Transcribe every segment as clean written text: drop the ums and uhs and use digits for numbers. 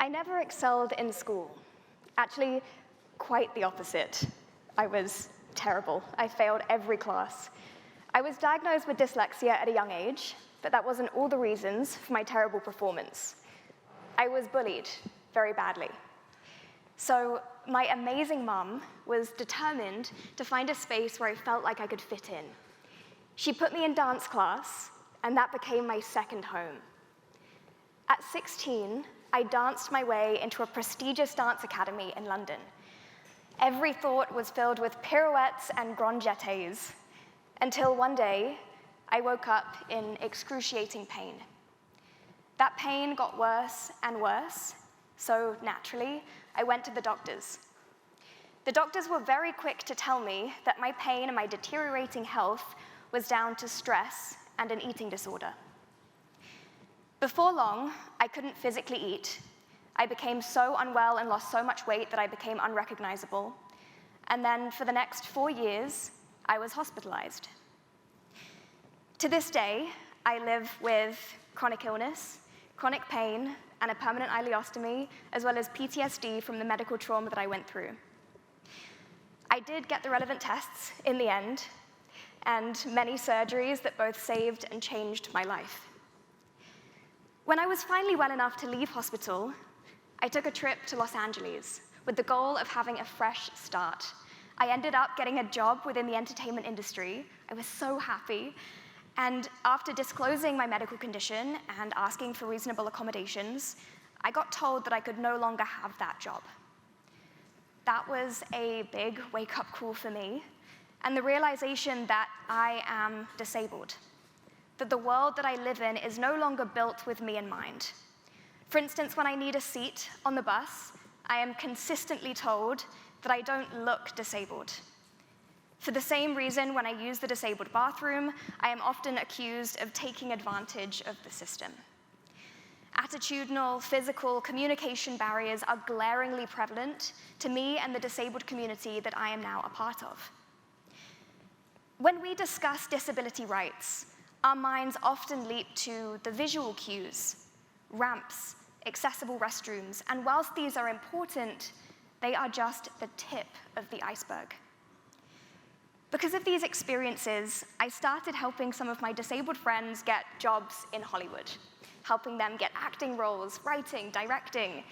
I never excelled in school. Actually, quite the opposite. I was terrible. I failed every class. I was diagnosed with dyslexia at a young age, but that wasn't all the reasons for my terrible performance. I was bullied very badly. So my amazing mum was determined to find a space where I felt like I could fit in. She put me in dance class, and that became my second home. At 16, I danced my way into a prestigious dance academy in London. Every thought was filled with pirouettes and grand jetés, until one day, I woke up in excruciating pain. That pain got worse and worse, so naturally, I went to the doctors. The doctors were very quick to tell me that my pain and my deteriorating health was down to stress and an eating disorder. Before long, I couldn't physically eat. I became so unwell and lost so much weight that I became unrecognizable. And then for the next 4 years, I was hospitalized. To this day, I live with chronic illness, chronic pain, and a permanent ileostomy, as well as PTSD from the medical trauma that I went through. I did get the relevant tests in the end, and many surgeries that both saved and changed my life. When I was finally well enough to leave hospital, I took a trip to Los Angeles with the goal of having a fresh start. I ended up getting a job within the entertainment industry. I was so happy. And after disclosing my medical condition and asking for reasonable accommodations, I got told that I could no longer have that job. That was a big wake-up call for me, and the realization that I am disabled, that the world that I live in is no longer built with me in mind. For instance, when I need a seat on the bus, I am consistently told that I don't look disabled. For the same reason, when I use the disabled bathroom, I am often accused of taking advantage of the system. Attitudinal, physical, communication barriers are glaringly prevalent to me and the disabled community that I am now a part of. When we discuss disability rights, our minds often leap to the visual cues, ramps, accessible restrooms, and whilst these are important, they are just the tip of the iceberg. Because of these experiences, I started helping some of my disabled friends get jobs in Hollywood, helping them get acting roles, writing, directing.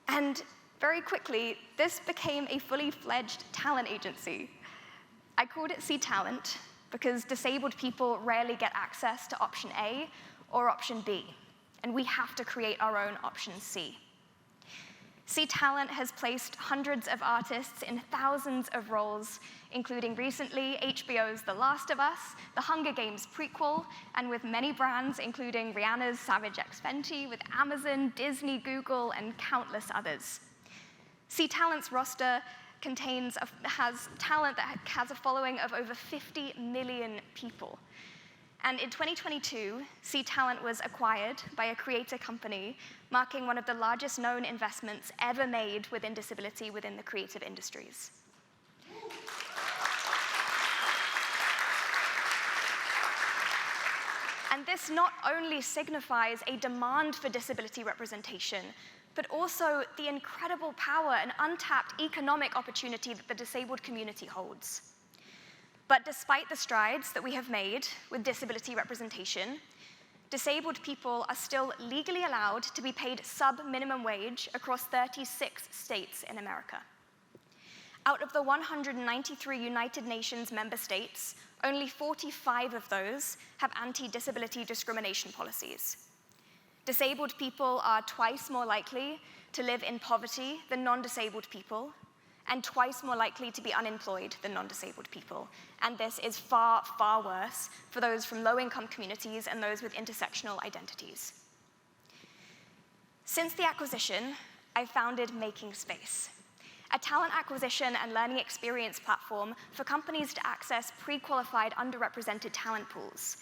And very quickly, this became a fully fledged talent agency. I called it C Talent because disabled people rarely get access to option A or option B, and we have to create our own option C. C Talent has placed hundreds of artists in thousands of roles, including recently HBO's The Last of Us, the Hunger Games prequel, and with many brands, including Rihanna's Savage X Fenty, with Amazon, Disney, Google, and countless others. C Talent's roster has talent that has a following of over 50 million people. And in 2022, C Talent was acquired by a creator company, marking one of the largest known investments ever made within disability within the creative industries. And this not only signifies a demand for disability representation, but also the incredible power and untapped economic opportunity that the disabled community holds. But despite the strides that we have made with disability representation, disabled people are still legally allowed to be paid sub-minimum wage across 36 states in America. Out of the 193 United Nations member states, only 45 of those have anti-disability discrimination policies. Disabled people are twice more likely to live in poverty than non-disabled people, and twice more likely to be unemployed than non-disabled people. And this is far, far worse for those from low-income communities and those with intersectional identities. Since the acquisition, I founded Making Space, a talent acquisition and learning experience platform for companies to access pre-qualified underrepresented talent pools.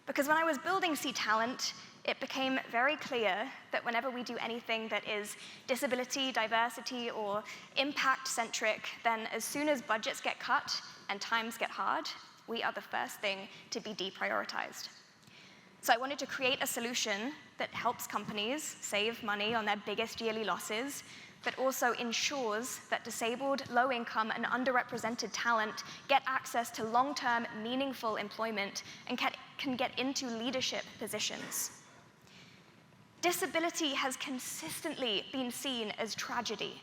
Because when I was building C Talent, it became very clear that whenever we do anything that is disability, diversity, or impact-centric, then as soon as budgets get cut and times get hard, we are the first thing to be deprioritized. So I wanted to create a solution that helps companies save money on their biggest yearly losses, but also ensures that disabled, low-income, and underrepresented talent get access to long-term, meaningful employment and can get into leadership positions. Disability has consistently been seen as tragedy,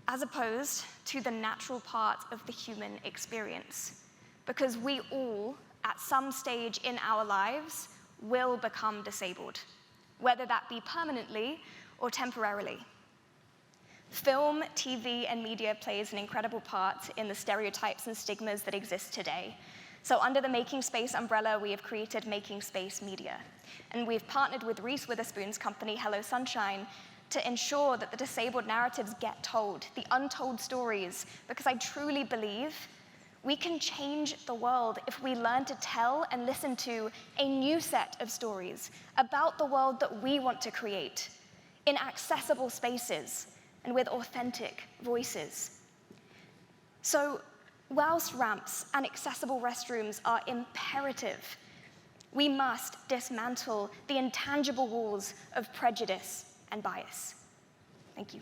as opposed to the natural part of the human experience, because we all, at some stage in our lives, will become disabled, whether that be permanently or temporarily. Film, TV, and media plays an incredible part in the stereotypes and stigmas that exist today. So under the Making Space umbrella, we have created Making Space Media. And we've partnered with Reese Witherspoon's company, Hello Sunshine, to ensure that the disabled narratives get told, the untold stories, because I truly believe we can change the world if we learn to tell and listen to a new set of stories about the world that we want to create in accessible spaces and with authentic voices. So, whilst ramps and accessible restrooms are imperative, we must dismantle the intangible walls of prejudice and bias. Thank you.